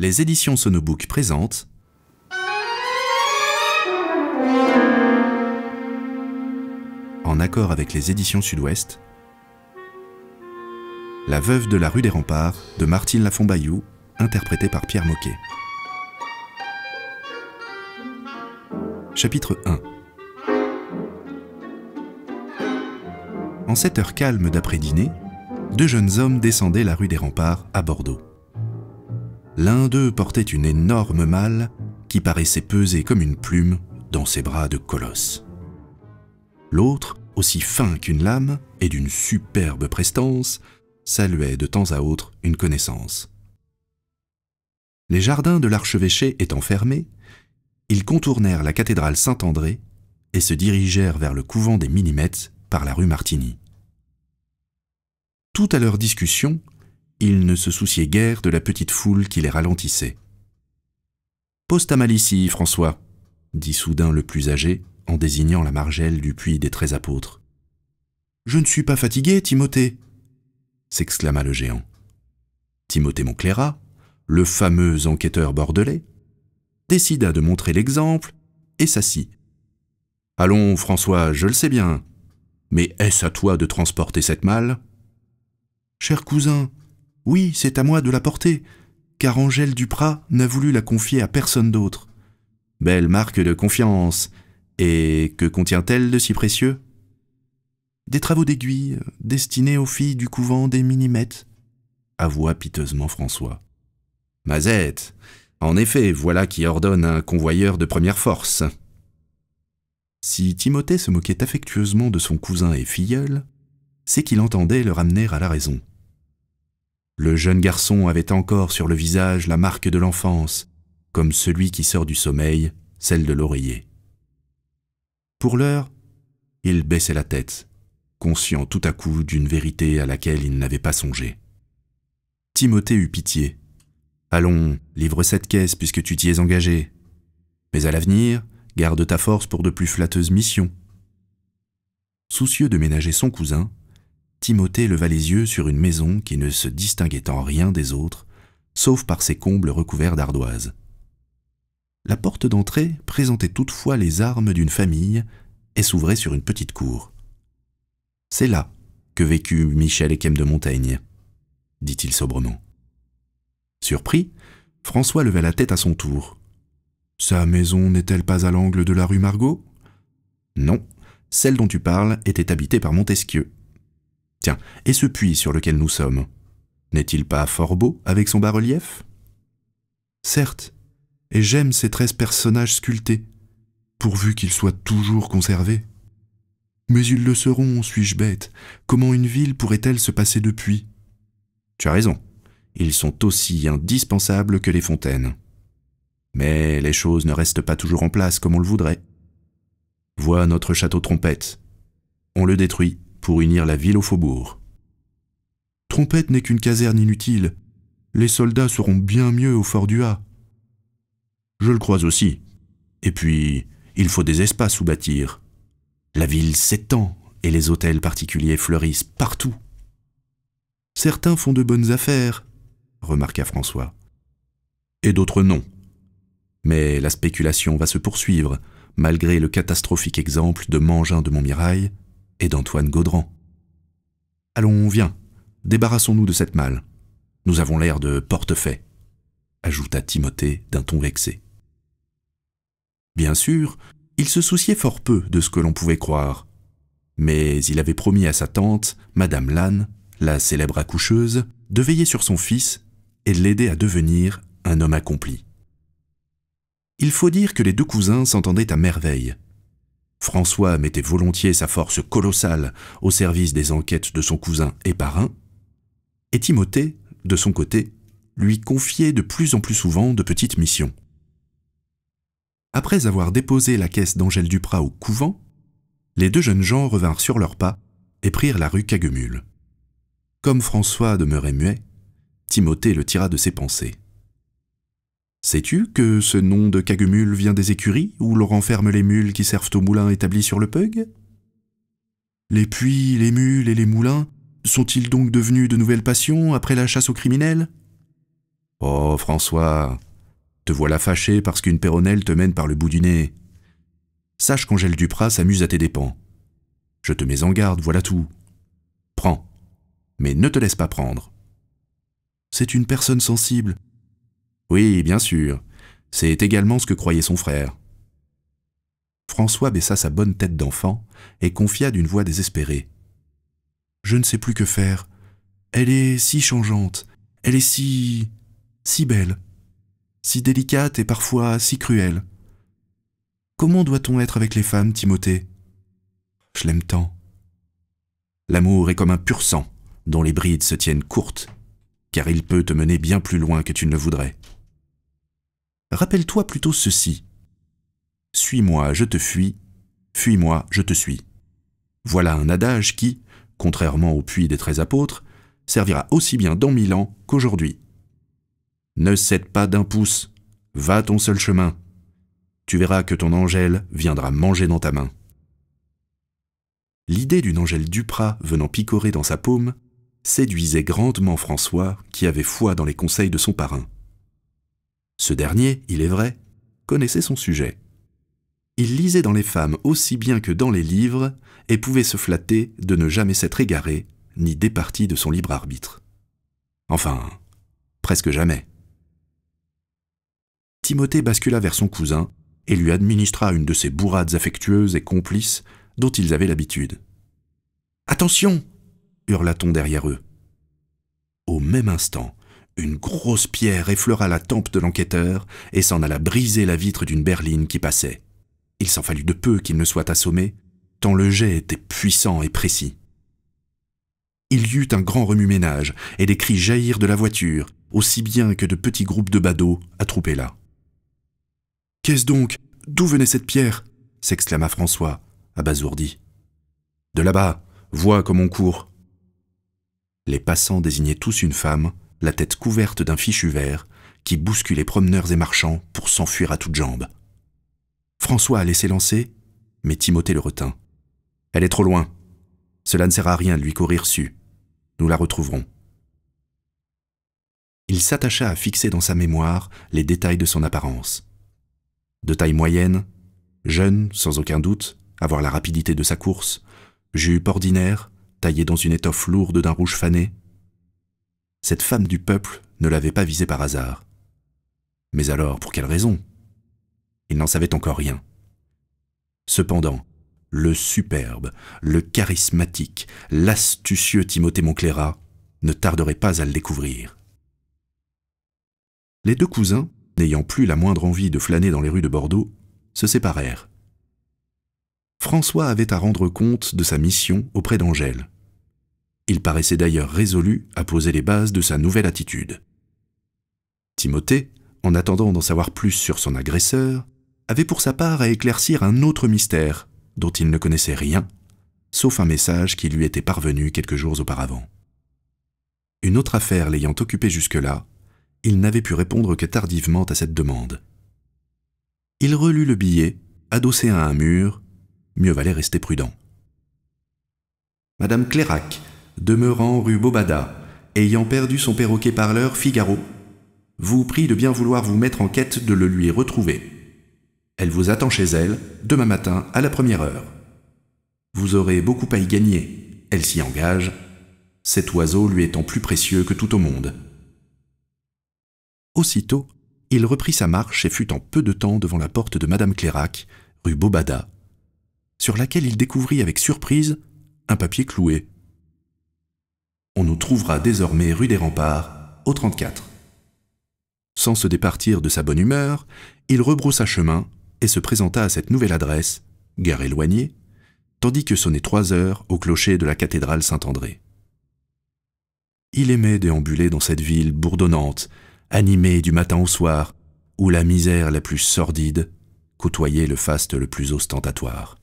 Les éditions Sonobook présentent en accord avec les éditions Sud-Ouest, La veuve de la rue des Remparts de Martine Lafont-Bayou, interprétée par Pierre Moquet. Chapitre 1. En cette heure calme d'après-dîner, deux jeunes hommes descendaient la rue des Remparts à Bordeaux. L'un d'eux portait une énorme malle qui paraissait peser comme une plume dans ses bras de colosse. L'autre, aussi fin qu'une lame et d'une superbe prestance, saluait de temps à autre une connaissance. Les jardins de l'archevêché étant fermés, ils contournèrent la cathédrale Saint-André et se dirigèrent vers le couvent des Minimettes par la rue Martigny. Tout à leur discussion, ils ne se souciaient guère de la petite foule qui les ralentissait. « Pose ta malle ici, François », dit soudain le plus âgé en désignant la margelle du puits des 13 apôtres. « Je ne suis pas fatigué, Timothée », s'exclama le géant. Timothée Monclérat, le fameux enquêteur bordelais, décida de montrer l'exemple et s'assit. « Allons, François, je le sais bien, mais est-ce à toi de transporter cette malle ?»« Cher cousin, oui, c'est à moi de la porter, car Angèle Duprat n'a voulu la confier à personne d'autre. » « Belle marque de confiance. Et que contient-elle de si précieux ?»« Des travaux d'aiguille destinés aux filles du couvent des Minimettes, » avoua piteusement François. « Mazette, en effet, voilà qui ordonne un convoyeur de première force. » Si Timothée se moquait affectueusement de son cousin et filleul, c'est qu'il entendait le ramener à la raison. Le jeune garçon avait encore sur le visage la marque de l'enfance, comme celui qui sort du sommeil, celle de l'oreiller. Pour l'heure, il baissait la tête, conscient tout à coup d'une vérité à laquelle il n'avait pas songé. Timothée eut pitié. « Allons, livre cette caisse puisque tu t'y es engagé. Mais à l'avenir, garde ta force pour de plus flatteuses missions. » Soucieux de ménager son cousin, Timothée leva les yeux sur une maison qui ne se distinguait en rien des autres, sauf par ses combles recouverts d'ardoises. La porte d'entrée présentait toutefois les armes d'une famille et s'ouvrait sur une petite cour. « C'est là que vécut Michel Eyquem de Montaigne, » dit-il sobrement. Surpris, François leva la tête à son tour. « Sa maison n'est-elle pas à l'angle de la rue Margot ?»« Non, celle dont tu parles était habitée par Montesquieu. » « Tiens, et ce puits sur lequel nous sommes, n'est-il pas fort beau avec son bas-relief ?»« Certes, et j'aime ces 13 personnages sculptés, pourvu qu'ils soient toujours conservés. Mais ils le seront, suis-je bête, comment une ville pourrait-elle se passer de puits ? Tu as raison, ils sont aussi indispensables que les fontaines. Mais les choses ne restent pas toujours en place comme on le voudrait. Vois notre château Trompette. On le détruit pour unir la ville au faubourg. Trompette n'est qu'une caserne inutile. Les soldats seront bien mieux au fort du Ha. Je le crois aussi. Et puis, il faut des espaces où bâtir. La ville s'étend et les hôtels particuliers fleurissent partout. Certains font de bonnes affaires, remarqua François. Et d'autres non. Mais la spéculation va se poursuivre, malgré le catastrophique exemple de Mangin de Montmirail et d'Antoine Gaudran. Allons, viens, débarrassons-nous de cette malle. Nous avons l'air de portefaix, ajouta Timothée d'un ton vexé. Bien sûr, il se souciait fort peu de ce que l'on pouvait croire, mais il avait promis à sa tante, Madame Lannes, la célèbre accoucheuse, de veiller sur son fils et de l'aider à devenir un homme accompli. Il faut dire que les deux cousins s'entendaient à merveille. François mettait volontiers sa force colossale au service des enquêtes de son cousin et parrain, et Timothée, de son côté, lui confiait de plus en plus souvent de petites missions. Après avoir déposé la caisse d'Angèle Duprat au couvent, les deux jeunes gens revinrent sur leurs pas et prirent la rue Caguemule. Comme François demeurait muet, Timothée le tira de ses pensées. « Sais-tu que ce nom de Caguemule vient des écuries où l'on renferme les mules qui servent au moulin établi sur le Peug ? Les puits, les mules et les moulins sont-ils donc devenus de nouvelles passions après la chasse aux criminels ? Oh, François, te voilà fâché parce qu'une péronnelle te mène par le bout du nez. Sache qu'Angèle Duprat s'amuse à tes dépens. Je te mets en garde, voilà tout. Prends, mais ne te laisse pas prendre. C'est une personne sensible. Oui, bien sûr, c'est également ce que croyait son frère. François baissa sa bonne tête d'enfant et confia d'une voix désespérée. Je ne sais plus que faire. Elle est si changeante, elle est si belle, si délicate et parfois si cruelle. Comment doit-on être avec les femmes, Timothée? Je l'aime tant. L'amour est comme un pur sang, dont les brides se tiennent courtes, car il peut te mener bien plus loin que tu ne le voudrais. Rappelle-toi plutôt ceci. Suis-moi, je te fuis, fuis-moi, je te suis. Voilà un adage qui, contrairement au puits des 13 apôtres, servira aussi bien dans 1000 ans qu'aujourd'hui. Ne cède pas d'un pouce, va ton seul chemin. Tu verras que ton Angèle viendra manger dans ta main. L'idée d'une Angèle Duprat venant picorer dans sa paume séduisait grandement François qui avait foi dans les conseils de son parrain. Ce dernier, il est vrai, connaissait son sujet. Il lisait dans les femmes aussi bien que dans les livres et pouvait se flatter de ne jamais s'être égaré ni départi de son libre arbitre. Enfin, presque jamais. Timothée bascula vers son cousin et lui administra une de ces bourrades affectueuses et complices dont ils avaient l'habitude. « Attention !» hurla-t-on derrière eux. Au même instant, une grosse pierre effleura la tempe de l'enquêteur et s'en alla briser la vitre d'une berline qui passait. Il s'en fallut de peu qu'il ne soit assommé, tant le jet était puissant et précis. Il y eut un grand remue-ménage et des cris jaillirent de la voiture, aussi bien que de petits groupes de badauds attroupés là. « Qu'est-ce donc? D'où venait cette pierre » s'exclama François, abasourdi. « De là-bas, vois comme on court. » Les passants désignaient tous une femme, la tête couverte d'un fichu vert, qui bousculait promeneurs et marchands pour s'enfuir à toutes jambes. François allait s'élancer, mais Timothée le retint. « Elle est trop loin. Cela ne sert à rien de lui courir su. Nous la retrouverons. » Il s'attacha à fixer dans sa mémoire les détails de son apparence. De taille moyenne, jeune, sans aucun doute, à voir la rapidité de sa course, jupe ordinaire, taillée dans une étoffe lourde d'un rouge fané. Cette femme du peuple ne l'avait pas visée par hasard. Mais alors, pour quelle raison? Il n'en savait encore rien. Cependant, le superbe, le charismatique, l'astucieux Timothée Monclérat ne tarderait pas à le découvrir. Les deux cousins, n'ayant plus la moindre envie de flâner dans les rues de Bordeaux, se séparèrent. François avait à rendre compte de sa mission auprès d'Angèle. Il paraissait d'ailleurs résolu à poser les bases de sa nouvelle attitude. Timothée, en attendant d'en savoir plus sur son agresseur, avait pour sa part à éclaircir un autre mystère dont il ne connaissait rien, sauf un message qui lui était parvenu quelques jours auparavant. Une autre affaire l'ayant occupé jusque-là, il n'avait pu répondre que tardivement à cette demande. Il relut le billet, adossé à un mur, mieux valait rester prudent. Madame Clérac, demeurant rue Bobada, ayant perdu son perroquet parleur Figaro, vous prie de bien vouloir vous mettre en quête de le lui retrouver. Elle vous attend chez elle, demain matin à la 1re heure. Vous aurez beaucoup à y gagner, elle s'y engage, cet oiseau lui étant plus précieux que tout au monde. Aussitôt, il reprit sa marche et fut en peu de temps devant la porte de Madame Clérac, rue Bobada, sur laquelle il découvrit avec surprise un papier cloué. On nous trouvera désormais rue des Remparts, au 34. Sans se départir de sa bonne humeur, il rebroussa chemin et se présenta à cette nouvelle adresse, gare éloignée, tandis que sonnaient 3 heures au clocher de la cathédrale Saint-André. Il aimait déambuler dans cette ville bourdonnante, animée du matin au soir, où la misère la plus sordide côtoyait le faste le plus ostentatoire.